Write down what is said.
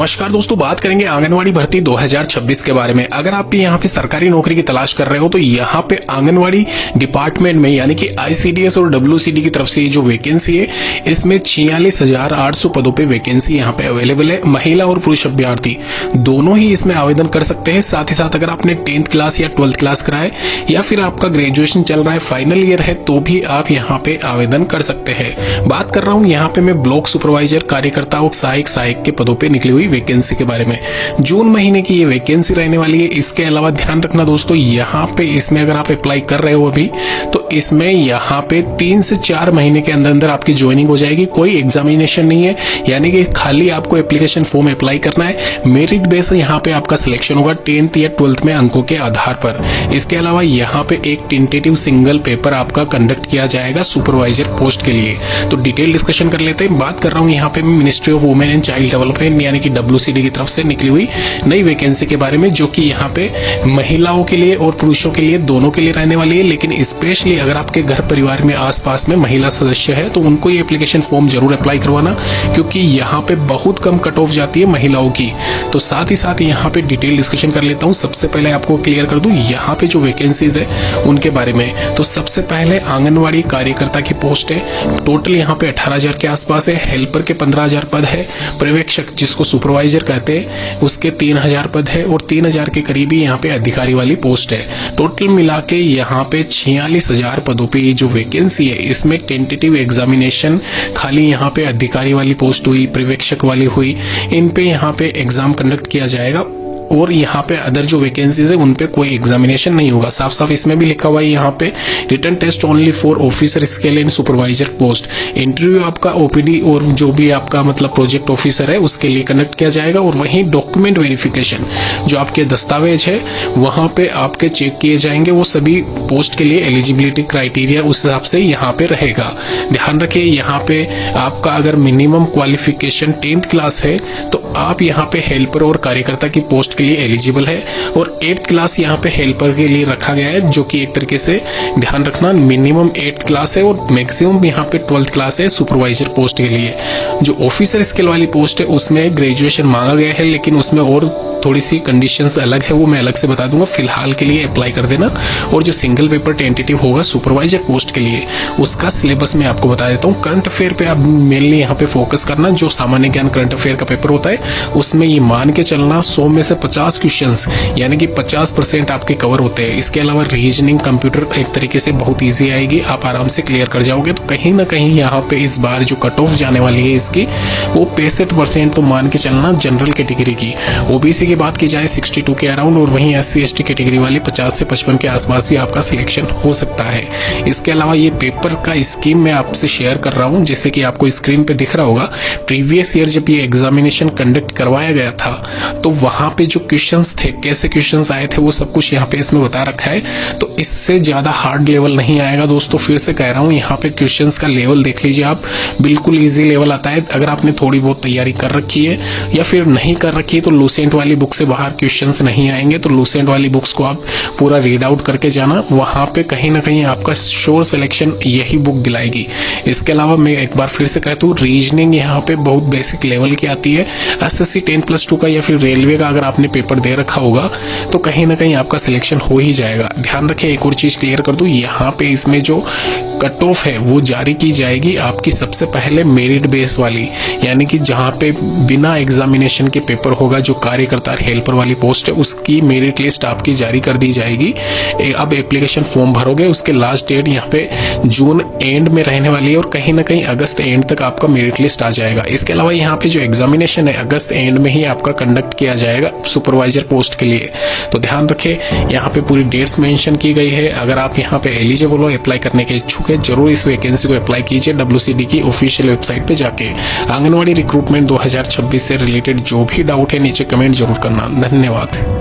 नमस्कार दोस्तों, बात करेंगे आंगनवाड़ी भर्ती 2026 के बारे में। अगर आप भी यहाँ पे सरकारी नौकरी की तलाश कर रहे हो तो यहाँ पे आंगनवाड़ी डिपार्टमेंट में यानी कि आईसीडीएस और डब्ल्यूसीडी की तरफ से जो वैकेंसी है इसमें 46,800 पदों पे वैकेंसी यहाँ पे अवेलेबल है। महिला और पुरुष अभ्यर्थी दोनों ही इसमें आवेदन कर सकते हैं। साथ ही साथ अगर आपने 10th क्लास या 12th क्लास करा है या फिर आपका ग्रेजुएशन चल रहा है, फाइनल ईयर है, तो भी आप यहाँ पे आवेदन कर सकते हैं। बात कर रहा हूँ यहाँ पे मैं ब्लॉक सुपरवाइजर, कार्यकर्ता और सहायक के पदों पे निकली हुई वैकेंसी के बारे में। जून महीने की ये वैकेंसी रहने वाली है। इसके अलावा ध्यान रखना दोस्तों, यहाँ पे इसमें अगर आप अप्लाई कर रहे हो अभी तो इसमें यहाँ पे 3 से 4 महीने के अंदर अंदर आपकी ज्वाइनिंग हो जाएगी। कोई एग्जामिनेशन नहीं है, यानी कि खाली आपको एप्लीकेशन फॉर्म अप्लाई करना है। मेरिट बेस यहाँ पे आपका सिलेक्शन होगा 10th या 12th में अंकों के आधार पर। इसके अलावा यहाँ पे एक टेंटेटिव सिंगल पेपर आपका कंडक्ट किया जाएगा सुपरवाइजर पोस्ट के लिए। तो डिटेल डिस्कशन कर लेते हैं। बात कर रहा हूँ यहाँ पे ministry of women and child development यानी कि डब्ल्यूसीडी की तरफ से निकली हुई नई वैकेंसी के बारे में, जो कि यहाँ पे महिलाओं के लिए और पुरुषों के लिए दोनों के लिए रहने वाली है। लेकिन स्पेशली अगर आपके घर परिवार में आसपास में महिला सदस्य है तो उनको ये एप्लीकेशन फॉर्म जरूर अप्लाई करवाना, क्योंकि यहाँ पे बहुत कम कट ऑफ जाती है महिलाओं की। तो साथ ही साथ यहाँ पे डिटेल डिस्कशन कर लेता हूँ। सबसे पहले आपको क्लियर कर दूं यहाँ पे जो वैकेंसीज है उनके बारे में। तो सबसे पहले आंगनवाड़ी कार्यकर्ता की पोस्ट है। टोटल यहाँ पे 18,000 के आसपास है। हेल्पर के 15,000 पद है। पर्यवेक्षक जिसको सुपरवाइजर कहते हैं उसके 3,000 पद है और 3,000 के करीब ही यहाँ पे अधिकारी वाली पोस्ट है। टोटल मिला के यहाँ पे 46,000 पदों पे ये जो वैकेंसी है इसमें टेंटेटिव एग्जामिनेशन खाली यहाँ पे अधिकारी वाली पोस्ट हुई, पर्यवेक्षक वाली हुई, इन पे यहाँ पे एग्जाम कंडक्ट किया जाएगा। और यहाँ पे अदर जो वैकेंसीज है उन पे कोई एग्जामिनेशन नहीं होगा। साफ साफ इसमें भी लिखा हुआ है यहाँ पे written test only for officer scale and supervisor post. Interview आपका ओपीडी और जो भी आपका मतलब प्रोजेक्ट ऑफिसर है उसके लिए कंडक्ट किया जाएगा। और वहीं डॉक्यूमेंट वेरिफिकेशन जो आपके दस्तावेज है वहां पे आपके चेक किए जाएंगे। वो सभी पोस्ट के लिए एलिजिबिलिटी क्राइटेरिया उस हिसाब से यहाँ पे रहेगा। ध्यान रखिए यहाँ पे आपका अगर मिनिमम क्वालिफिकेशन 10th क्लास है तो आप यहाँ पे हेल्पर और कार्यकर्ता की पोस्ट के लिए एलिजिबल है। और 8th क्लास यहाँ पे हेल्पर के लिए रखा गया है, जो कि एक तरीके से ध्यान रखना मिनिमम 8th क्लास है और मैक्सिमम यहाँ पे 12th क्लास है सुपरवाइजर पोस्ट के लिए। जो ऑफिसर स्किल वाली पोस्ट है उसमें ग्रेजुएशन मांगा गया है, लेकिन उसमें और थोड़ी सी कंडीशंस अलग है, वो मैं अलग से बता दूंगा। फिलहाल के लिए अप्लाई कर देना। और जो सिंगल पेपर टेंटेटिव होगा सुपरवाइजर पोस्ट के लिए उसका सिलेबस मैं आपको बता देता हूँ। करंट अफेयर पे आप मेनली यहाँ पे फोकस करना। जो सामान्य ज्ञान करंट अफेयर का पेपर होता है उसमें ये मान के चलना 100 में से 50 क्वेश्चंस यानी कि 50% आपके कवर होते हैं। इसके अलावा रीजनिंग कंप्यूटर एक तरीके से बहुत ईजी आएगी, आप आराम से क्लियर कर जाओगे। तो कहीं ना कहीं यहाँ पे इस बार जो कट ऑफ जाने वाली है इसकी वो 65% तो मान के चलना जनरल कैटेगरी की। ओबीसी की बात की जाए 62 के अराउंड, और वहीं SC/ST कैटेगरी वाली 50 से 55 के आसपास भी आपका सिलेक्शन हो सकता है। इसके अलावा ये पेपर का स्कीम मैं आपसे शेयर कर रहा हूँ, जैसे कि आपको स्क्रीन पे दिख रहा होगा। प्रीवियस ईयर जब ये एग्जामिनेशन कंडक्ट करवाया गया था तो वहां पे जो क्वेश्चंस थे, कैसे क्वेश्चंस आए थे, वो सब कुछ यहाँ पे इसमें बता रखा है। तो इससे ज्यादा हार्ड लेवल नहीं आएगा दोस्तों। फिर से कह रहा हूँ यहाँ पे क्वेश्चंस का लेवल देख लीजिए आप, बिल्कुल इजी लेवल आता है। अगर आपने थोड़ी बहुत तैयारी कर रखी है या फिर नहीं कर रखी है तो लूसेंट वाली बुक से बाहर क्वेश्चंस नहीं आएंगे। तो लूसेंट वाली बुक्स को आप पूरा रीड आउट करके जाना, वहां पे कहीं ना कहीं आपका श्योर सिलेक्शन यही बुक दिलाएगी। इसके अलावा मैं एक बार फिर से कहता हूँ, रीजनिंग यहाँ पे बहुत बेसिक लेवल की आती है। SSC 10+2 का या फिर रेलवे का अगर आपने पेपर दे रखा होगा तो कहीं ना कहीं आपका सिलेक्शन हो ही जाएगा। ध्यान रखिए, एक और चीज क्लियर कर दूं, यहाँ पे इसमें जो कट ऑफ है वो जारी की जाएगी आपकी सबसे पहले मेरिट बेस वाली, यानी कि जहां पे बिना एग्जामिनेशन के पेपर होगा। जो कार्यकर्ता हेल्पर वाली पोस्ट है उसकी मेरिट लिस्ट आपकी जारी कर दी जाएगी। अब एप्लीकेशन फॉर्म भरोगे, उसके लास्ट डेट यहाँ पे जून एंड में रहने वाली है और कहीं ना कहीं अगस्त एंड तक आपका मेरिट लिस्ट आ जाएगा। इसके अलावा यहाँ पे जो एग्जामिनेशन है अगस्त एंड में ही आपका कंडक्ट किया जाएगा सुपरवाइजर पोस्ट के लिए। तो ध्यान रखें, यहाँ पे पूरी डेट्स मेंशन की गई है। अगर आप यहाँ पे एलिजिबल हो, अप्लाई करने के इच्छुक है, जरूर इस वैकेंसी को अप्लाई कीजिए डब्ल्यूसीडी की ऑफिशियल वेबसाइट पे जाके। आंगनवाड़ी रिक्रूटमेंट 2026 से रिलेटेड जो भी डाउट है नीचे कमेंट जरूर करना। धन्यवाद।